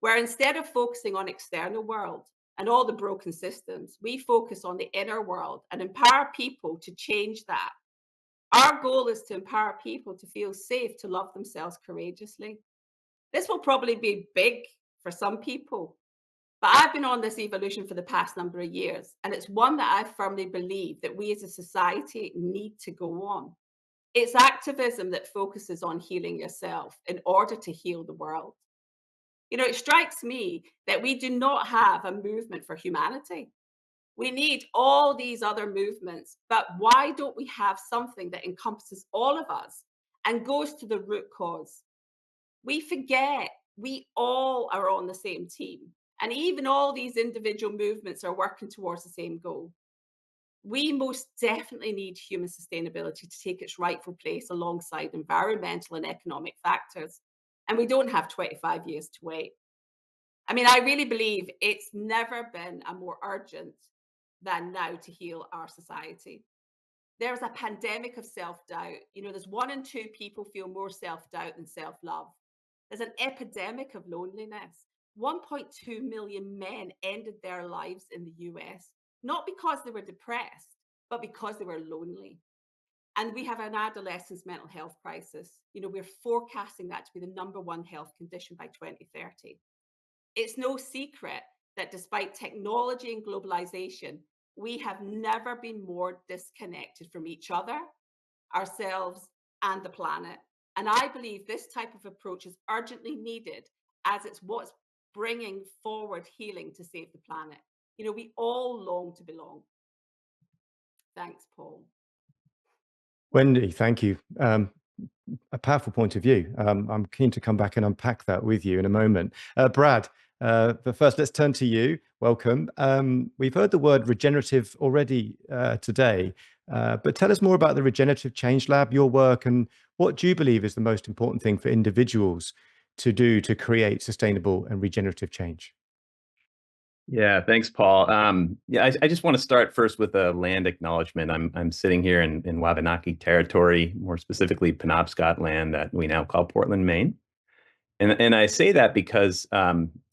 where instead of focusing on external world and all the broken systems, we focus on the inner world and empower people to change that. Our goal is to empower people to feel safe to love themselves courageously. This will probably be big for some people, but I've been on this evolution for the past number of years, and it's one that I firmly believe that we as a society need to go on. It's activism that focuses on healing yourself in order to heal the world. It strikes me that we do not have a movement for humanity. We need all these other movements, but why don't we have something that encompasses all of us and goes to the root cause? We forget we all are on the same team, and even all these individual movements are working towards the same goal. We most definitely need human sustainability to take its rightful place alongside environmental and economic factors. And we don't have 25 years to wait. I mean, I really believe it's never been a more urgent than now to heal our society. There's a pandemic of self-doubt. There's 1 in 2 people feel more self-doubt than self-love. There's an epidemic of loneliness. 1.2 million men ended their lives in the US, not because they were depressed, but because they were lonely. And we have an adolescent's mental health crisis. We're forecasting that to be the #1 health condition by 2030. It's no secret that despite technology and globalization, we have never been more disconnected from each other, ourselves, and the planet. And I believe this type of approach is urgently needed as it's what's bringing forward healing to save the planet. We all long to belong. Thanks, Paul. Wendy, thank you. A powerful point of view. I'm keen to come back and unpack that with you in a moment. Brad, but first let's turn to you. Welcome. We've heard the word regenerative already today, but tell us more about the Regenerative Change Lab, your work, and what do you believe is the most important thing for individuals to do to create sustainable and regenerative change? Yeah, thanks, Paul. I just want to start first with a land acknowledgement. I'm sitting here in Wabanaki territory, more specifically Penobscot land that we now call Portland, Maine. And I say that because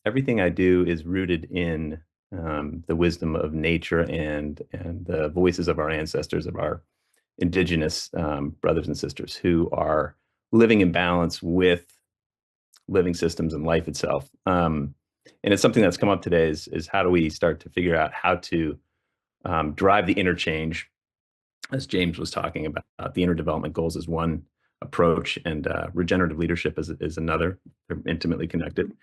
everything I do is rooted in the wisdom of nature and the voices of our ancestors, of our indigenous brothers and sisters who are living in balance with living systems and life itself. And it's something that's come up today is how do we start to figure out how to drive the interchange, as James was talking about. The inner development goals is one approach, and regenerative leadership is another. They're intimately connected.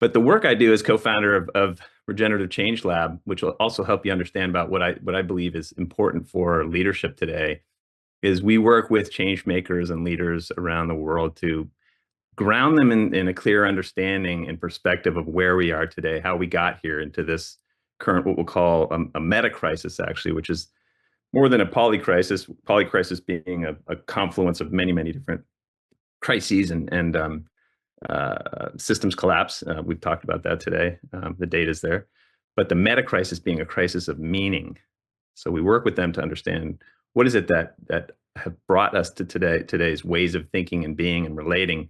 But the work I do as co-founder of Regenerative Change Lab, which will also help you understand about what I believe is important for leadership today, is we work with change makers and leaders around the world to ground them in a clear understanding and perspective of where we are today, how we got here into this current, what we'll call a meta crisis, actually, which is more than a polycrisis being a confluence of many, many different crises and systems collapse. We've talked about that today. The data's there. But the meta crisis being a crisis of meaning. So we work with them to understand what is it that have brought us to today's ways of thinking and being and relating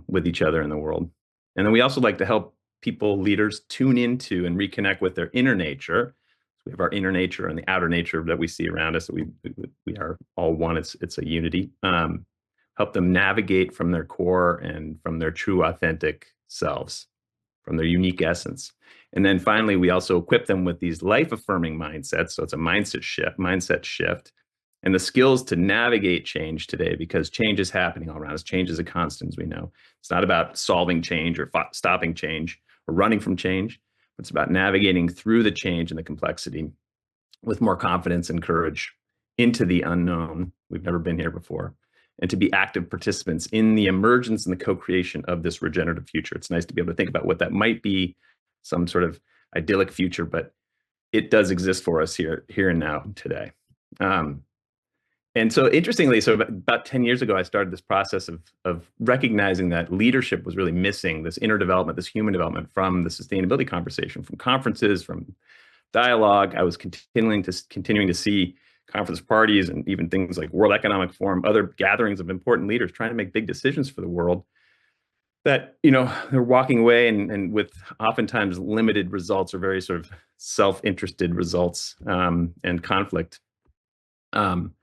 with each other in the world. And then we also like to help people, leaders, tune into and reconnect with their inner nature. So we have our inner nature and the outer nature that we see around us. We are all one. It's a unity. Help them navigate from their core and from their true, authentic selves, from their unique essence. And then finally, we also equip them with these life-affirming mindsets. So it's a mindset shift, and the skills to navigate change today, because change is happening all around us. Change is a constant, as we know. It's not about solving change or stopping change or running from change. It's about navigating through the change and the complexity with more confidence and courage into the unknown. We've never been here before. And to be active participants in the emergence and the co-creation of this regenerative future. It's nice to be able to think about what that might be, some sort of idyllic future, but it does exist for us here and now today. And so interestingly, about 10 years ago, I started this process of recognizing that leadership was really missing this inner development, this human development from the sustainability conversation, from conferences, from dialogue. I was continuing to see conference parties and even things like World Economic Forum, other gatherings of important leaders trying to make big decisions for the world. that, they're walking away and with oftentimes limited results or very sort of self-interested results, and conflict. Um,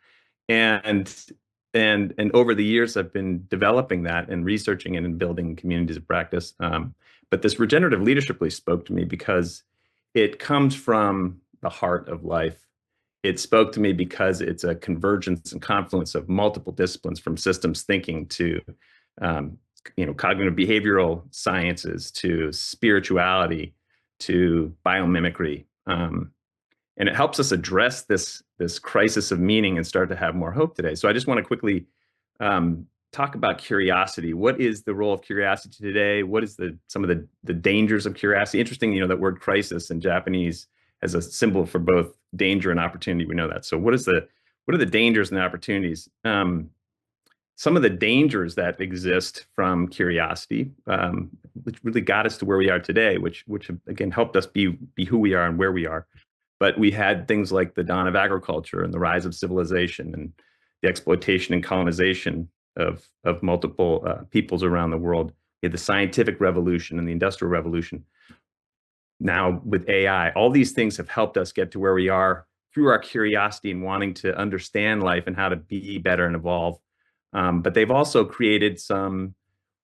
and and over the years, I've been developing that and researching it and building communities of practice. But this regenerative leadership really spoke to me because it comes from the heart of life. It spoke to me because it's a convergence and confluence of multiple disciplines, from systems thinking to cognitive behavioral sciences to spirituality to biomimicry. And it helps us address this crisis of meaning and start to have more hope today. So I just want to quickly talk about curiosity. What is the role of curiosity today? What is some of the dangers of curiosity? Interesting, that word crisis in Japanese has a symbol for both danger and opportunity. We know that. So what are the dangers and the opportunities? Some of the dangers that exist from curiosity, which really got us to where we are today, which again helped us be who we are and where we are. But we had things like the dawn of agriculture and the rise of civilization and the exploitation and colonization of multiple peoples around the world. We had the scientific revolution and the industrial revolution. Now with AI, all these things have helped us get to where we are through our curiosity and wanting to understand life and how to be better and evolve. But they've also created some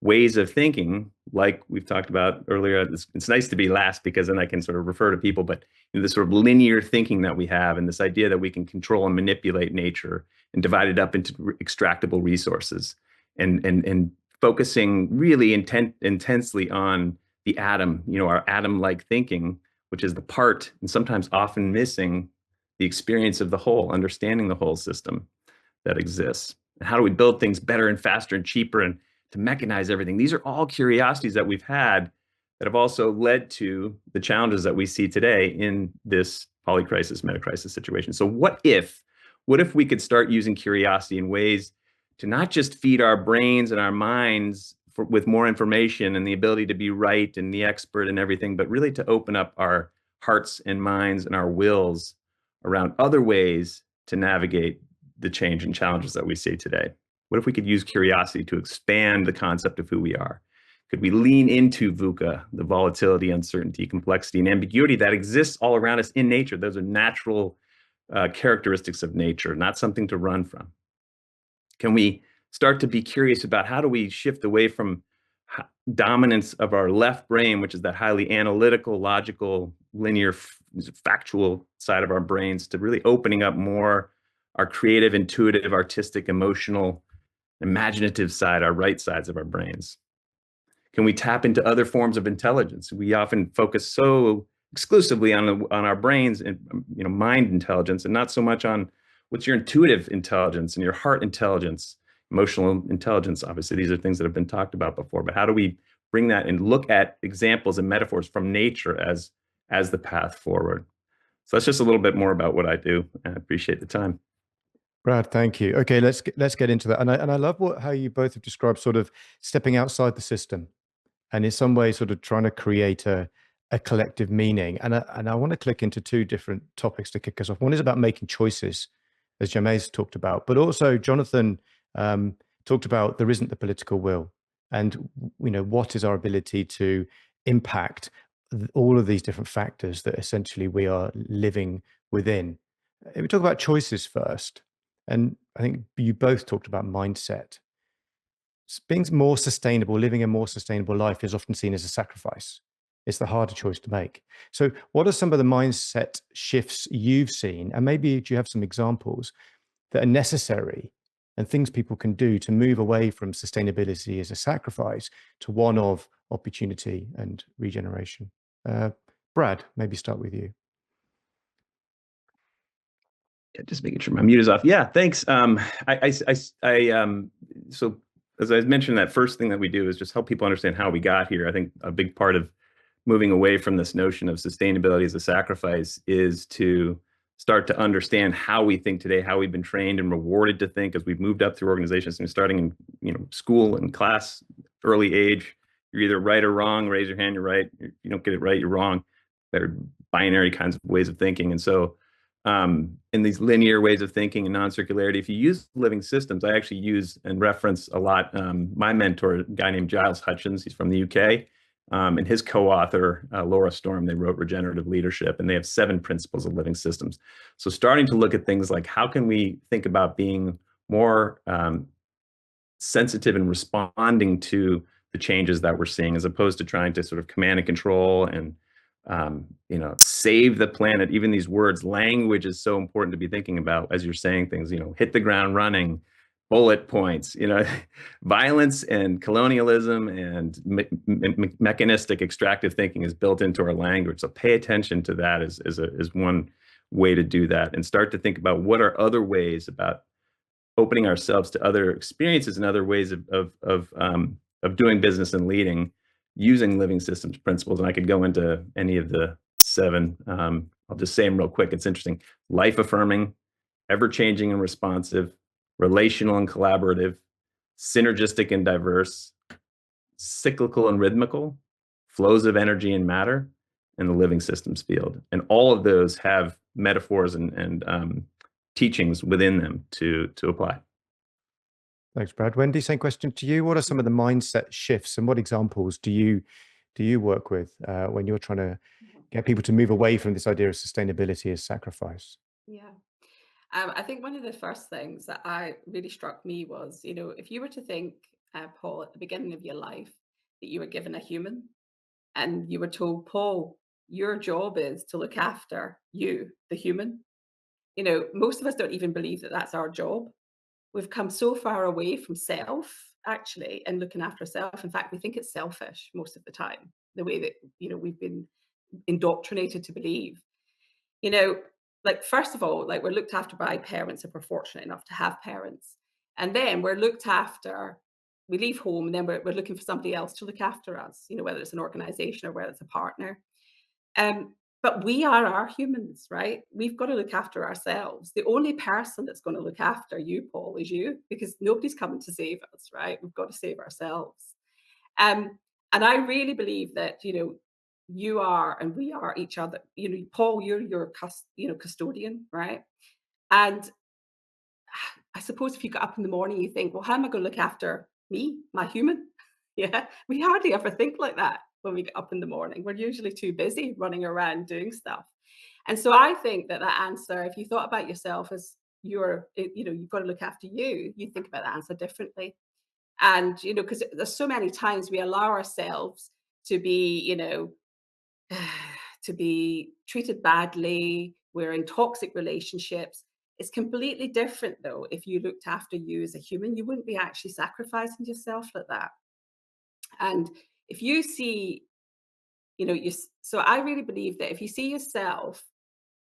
ways of thinking, like we've talked about earlier. It's nice to be last because then I can sort of refer to people, but this sort of linear thinking that we have, and this idea that we can control and manipulate nature and divide it up into extractable resources, and focusing really intensely on the atom, our atom-like thinking, which is the part and sometimes often missing the experience of the whole, understanding the whole system that exists. And how do we build things better and faster and cheaper and to mechanize everything? These are all curiosities that we've had that have also led to the challenges that we see today in this polycrisis, metacrisis situation. So what if we could start using curiosity in ways to not just feed our brains and our minds with more information and the ability to be right and the expert and everything, but really to open up our hearts and minds and our wills around other ways to navigate the change and challenges that we see today? What if we could use curiosity to expand the concept of who we are? Could we lean into VUCA, the volatility, uncertainty, complexity, and ambiguity that exists all around us in nature? Those are natural characteristics of nature, not something to run from. Can we start to be curious about how do we shift away from dominance of our left brain, which is that highly analytical, logical, linear, factual side of our brains, to really opening up more our creative, intuitive, artistic, emotional, imaginative side, our right sides of our brains? Can we tap into other forms of intelligence? We often focus so exclusively on our brains and mind intelligence, and not so much on what's your intuitive intelligence and your heart intelligence, emotional intelligence. Obviously, these are things that have been talked about before, but how do we bring that and look at examples and metaphors from nature as the path forward? So that's just a little bit more about what I do. I appreciate the time. Brad, thank you. Okay, let's get into that. And I love how you both have described sort of stepping outside the system, and in some way sort of trying to create a collective meaning. And I want to click into two different topics to kick us off. One is about making choices, as Jameis talked about, but also Jonathan talked about there isn't the political will, and what is our ability to impact all of these different factors that essentially we are living within. If we talk about choices first, and I think you both talked about mindset. Being more sustainable, living a more sustainable life is often seen as a sacrifice. It's the harder choice to make. So what are some of the mindset shifts you've seen? And maybe do you have some examples that are necessary and things people can do to move away from sustainability as a sacrifice to one of opportunity and regeneration? Brad, maybe start with you. Yeah, just making sure my mute is off. Yeah, thanks. So as I mentioned, that first thing that we do is just help people understand how we got here. I think a big part of moving away from this notion of sustainability as a sacrifice is to start to understand how we think today, how we've been trained and rewarded to think as we've moved up through organizations, and starting in school and class, early age. You're either right or wrong. Raise your hand, you're right. You don't get it right, you're wrong. They're binary kinds of ways of thinking. And so in these linear ways of thinking and non-circularity. If you use living systems, I actually use and reference a lot my mentor, a guy named Giles Hutchins. He's from the UK. And his co-author, Laura Storm, they wrote Regenerative Leadership, and they have 7 principles of living systems. So starting to look at things like, how can we think about being more sensitive and responding to the changes that we're seeing, as opposed to trying to sort of command and control and save the planet. Even these words, language is so important to be thinking about as you're saying things, hit the ground running, bullet points, violence and colonialism and mechanistic extractive thinking is built into our language. So pay attention to that is one way to do that, and start to think about what are other ways about opening ourselves to other experiences and other ways of doing business and leading using living systems principles. And I could go into any of the 7. I'll just say them real quick. It's interesting. Life affirming, ever changing and responsive, relational and collaborative, synergistic and diverse, cyclical and rhythmical, flows of energy and matter, and the living systems field. And all of those have metaphors and teachings within them to apply. Thanks, Brad. Wendy, same question to you. What are some of the mindset shifts, and what examples do you work with when you're trying to get people to move away from this idea of sustainability as sacrifice? Yeah. I think one of the first things that really struck me was, if you were to think, Paul, at the beginning of your life, that you were given a human and you were told, Paul, your job is to look after you, the human. Most of us don't even believe that that's our job. We've come so far away from self, actually, and looking after self. In fact, we think it's selfish most of the time, the way that, we've been indoctrinated to believe. Like, first of all, like, we're looked after by parents if we're fortunate enough to have parents. And then we're looked after, we leave home, and then we're looking for somebody else to look after us, whether it's an organization or whether it's a partner. But we are our humans, right? We've got to look after ourselves. The only person that's going to look after you, Paul, is you, because nobody's coming to save us, right? We've got to save ourselves. And I really believe that, you are and we are each other. Paul, you're your custodian, right? And I suppose if you get up in the morning, you think, well, how am I going to look after me, my human? Yeah, we hardly ever think like that when we get up in the morning. We're usually too busy running around doing stuff. And so I think that answer, if you thought about yourself as you've got to look after you, you think about that answer differently. And, because there's so many times we allow ourselves to be, to be treated badly. We're in toxic relationships. It's completely different, though. If you looked after you as a human, you wouldn't be actually sacrificing yourself like that. And if you see, so I really believe that if you see yourself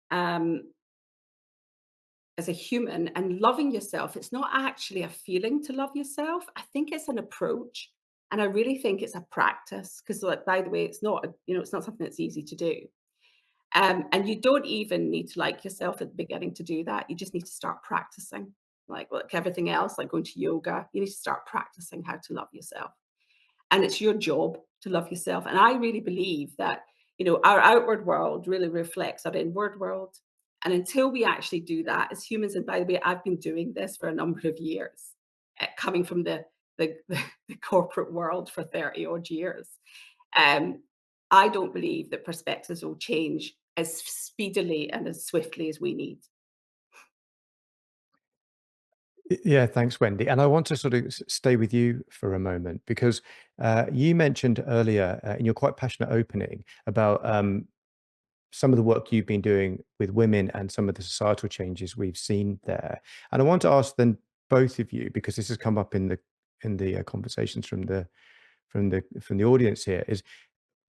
as a human and loving yourself, it's not actually a feeling to love yourself. I think it's an approach. And I really think it's a practice, because, like, by the way, it's not something that's easy to do. And you don't even need to like yourself at the beginning to do that. You just need to start practicing. Like everything else, like going to yoga, you need to start practicing how to love yourself. And it's your job to love yourself. And I really believe that, our outward world really reflects our inward world. And until we actually do that as humans, and by the way, I've been doing this for a number of years, coming from the corporate world for 30 odd years. I don't believe that perspectives will change as speedily and as swiftly as we need. Yeah, thanks, Wendy. And I want to sort of stay with you for a moment, because you mentioned earlier in your quite passionate opening about some of the work you've been doing with women and some of the societal changes we've seen there. And I want to ask then both of you, because this has come up in the conversations from the audience here, is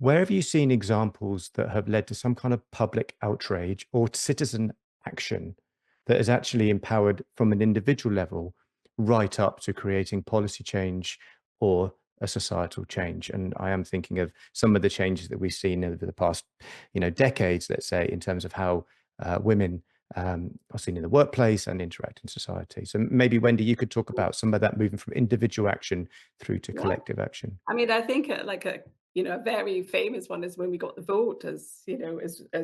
where have you seen examples that have led to some kind of public outrage or citizen action that has actually empowered from an individual level right up to creating policy change or a societal change? And I am thinking of some of the changes that we've seen over the past, decades, let's say, in terms of how women are seen in the workplace and interact in society. So maybe, Wendy, you could talk about some of that moving from individual action through to collective action. I mean, I think like a very famous one is when we got the vote as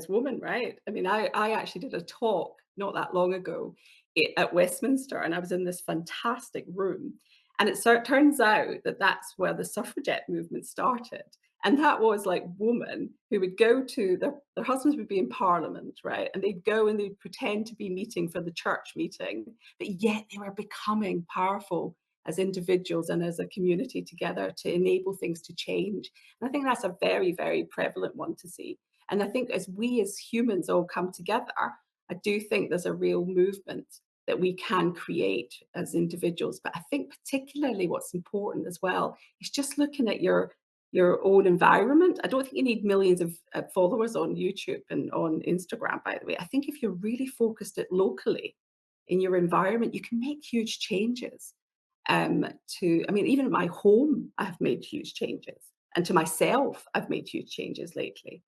women, right? I mean, I actually did a talk not that long ago at Westminster, and I was in this fantastic room. And turns out that that's where the suffragette movement started. And that was like women who would go to their husbands would be in Parliament, right? And they'd go and they'd pretend to be meeting for the church meeting, but yet they were becoming powerful as individuals and as a community together to enable things to change. And I think that's a very, very prevalent one to see. And I think as we as humans all come together, I do think there's a real movement that we can create as individuals. But I think particularly what's important as well is just looking at your own environment. I don't think you need millions of followers on YouTube and on Instagram, by the way. I think if you're really focused at locally in your environment, you can make huge changes. I mean, even at my home, I've made huge changes. And to myself, I've made huge changes lately.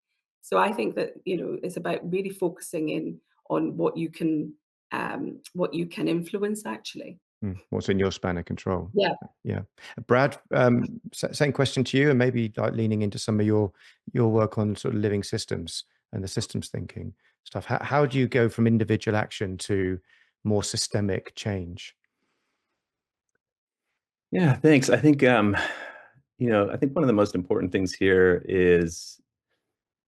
So I think that, it's about really focusing in on what you can influence actually. What's in your span of control? Yeah. Yeah. Brad, same question to you, and maybe like leaning into some of your work on sort of living systems and the systems thinking stuff. How do you go from individual action to more systemic change? Yeah, thanks. I think I think one of the most important things here is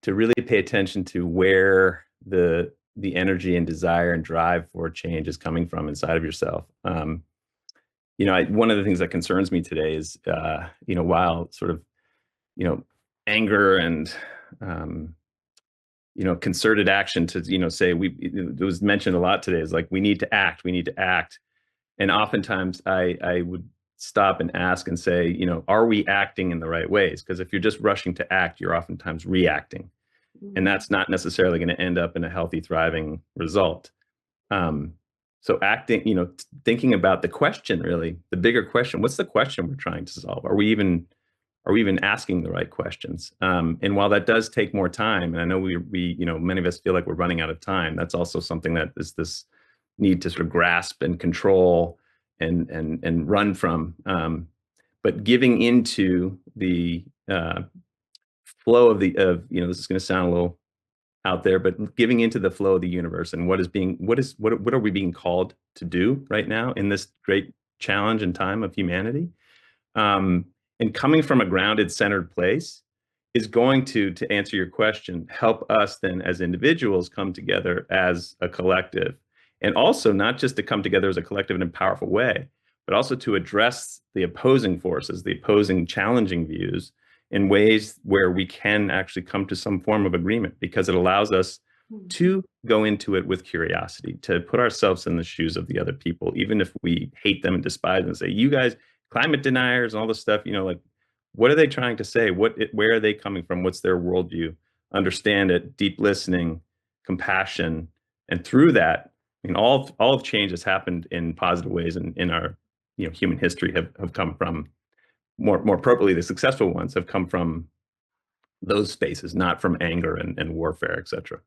to really pay attention to where the energy and desire and drive for change is coming from inside of yourself. One of the things that concerns me today is, while sort of, anger and, concerted action to, say, it was mentioned a lot today, is like, we need to act, we need to act. And oftentimes I would stop and ask and say, are we acting in the right ways? Because if you're just rushing to act, you're oftentimes reacting. And that's not necessarily going to end up in a healthy, thriving result. So acting, thinking about the question, really, the bigger question, what's the question we're trying to solve? Are we even asking the right questions? And while that does take more time, and I know we many of us feel like we're running out of time, that's also something that is this need to sort of grasp and control and run from. But giving into the flow of this is going to sound a little out there, but giving into the flow of the universe and what are we being called to do right now in this great challenge and time of humanity? And coming from a grounded, centered place is going to answer your question, help us then as individuals come together as a collective. And also not just to come together as a collective in a powerful way, but also to address the opposing forces, the opposing challenging views in ways where we can actually come to some form of agreement, because it allows us to go into it with curiosity, to put ourselves in the shoes of the other people, even if we hate them and despise them and say, you guys, climate deniers and all this stuff, like, what are they trying to say? Where are they coming from? What's their worldview? Understand it, deep listening, compassion. And through that, I mean, all of change has happened in positive ways in our human history have come from, more appropriately, the successful ones have come from those spaces, not from anger and warfare, et cetera.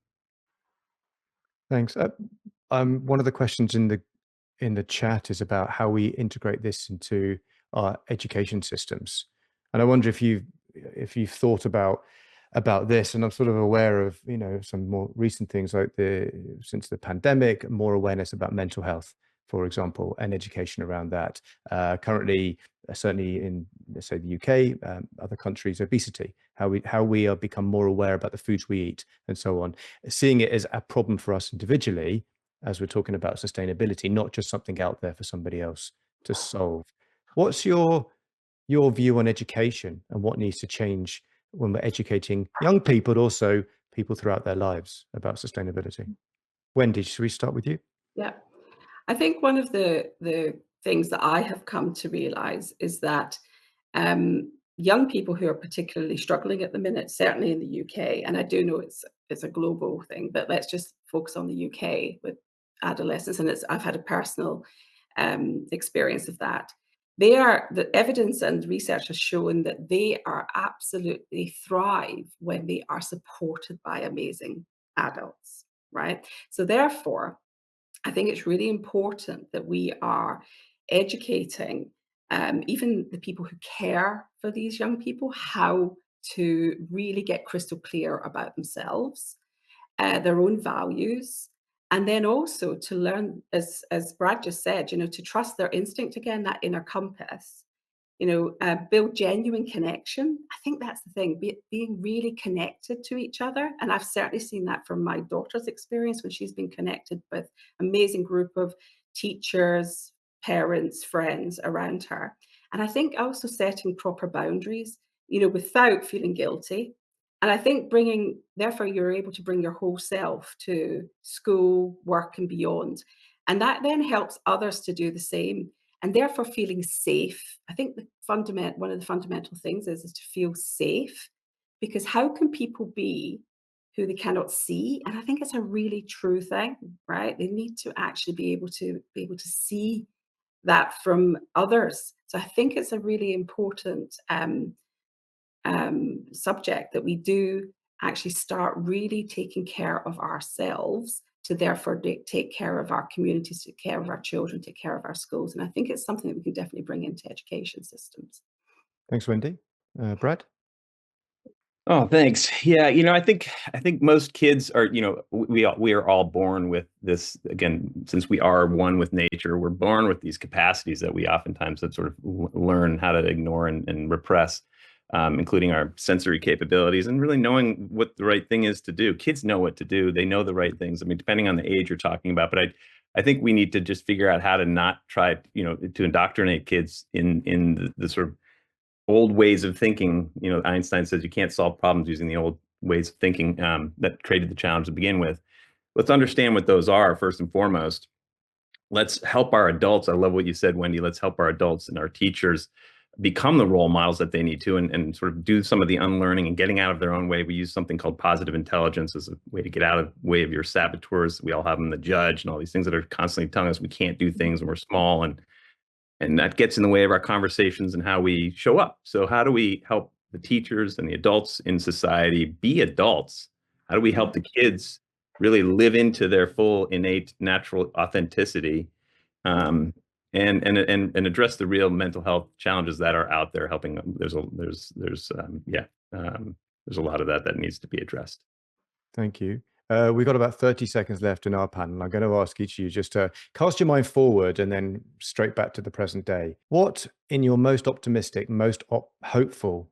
Thanks. One of the questions in the chat is about how we integrate this into our education systems, and I wonder if you've thought about this. And I'm sort of aware of some more recent things, like since the pandemic, more awareness about mental health, for example, and education around that. Currently, certainly in, let's say, the UK, other countries, obesity, how we are become more aware about the foods we eat and so on, seeing it as a problem for us individually, as we're talking about sustainability, not just something out there for somebody else to solve. What's your view on education and what needs to change when we're educating young people, but also people throughout their lives, about sustainability? Wendy, should we start with you? Yeah. I think one of the things that I have come to realize is that young people who are particularly struggling at the minute, certainly in the UK, and I do know it's a global thing, but let's just focus on the UK with adolescents, and I've had a personal experience of that. The evidence and research has shown that they are absolutely thrive when they are supported by amazing adults, right? So therefore, I think it's really important that we are educating even the people who care for these young people how to really get crystal clear about themselves, their own values, and then also to learn, as Brad just said, to trust their instinct again, that inner compass. Build genuine connection. I think that's the thing, being really connected to each other. And I've certainly seen that from my daughter's experience when she's been connected with amazing group of teachers, parents, friends around her. And I think also setting proper boundaries, without feeling guilty. And I think therefore, you're able to bring your whole self to school, work, and beyond. And that then helps others to do the same, and therefore feeling safe. I think one of the fundamental things is to feel safe, because how can people be who they cannot see? And I think it's a really true thing, right? They need to actually be able to see that from others. So I think it's a really important subject, that we do actually start really taking care of ourselves, to therefore take care of our communities, take care of our children, take care of our schools. And I think it's something that we can definitely bring into education systems. Thanks, Wendy. Brad? Oh, thanks. Yeah, I think most kids are, we are all born with this. Again, since we are one with nature, we're born with these capacities that we oftentimes have sort of learn how to ignore and repress, including our sensory capabilities and really knowing what the right thing is to do. Kids know what to do; they know the right things. I mean, depending on the age you're talking about, but I think we need to just figure out how to not try, to indoctrinate kids in the sort of old ways of thinking. Einstein says you can't solve problems using the old ways of thinking that created the challenge to begin with. Let's understand what those are first and foremost. Let's help our adults. I love what you said, Wendy. Let's help our adults and our teachers become the role models that they need to, and sort of do some of the unlearning and getting out of their own way. We use something called positive intelligence as a way to get out of the way of your saboteurs. We all have them, the judge and all these things that are constantly telling us we can't do things when we're small, and that gets in the way of our conversations and how we show up. So how do we help the teachers and the adults in society be adults? How do we help the kids really live into their full innate natural authenticity, and address the real mental health challenges that are out there? Helping them. There's a lot of that needs to be addressed. Thank you. We've got about 30 seconds left in our panel. I'm going to ask each of you just to cast your mind forward and then straight back to the present day. What, in your most optimistic, most hopeful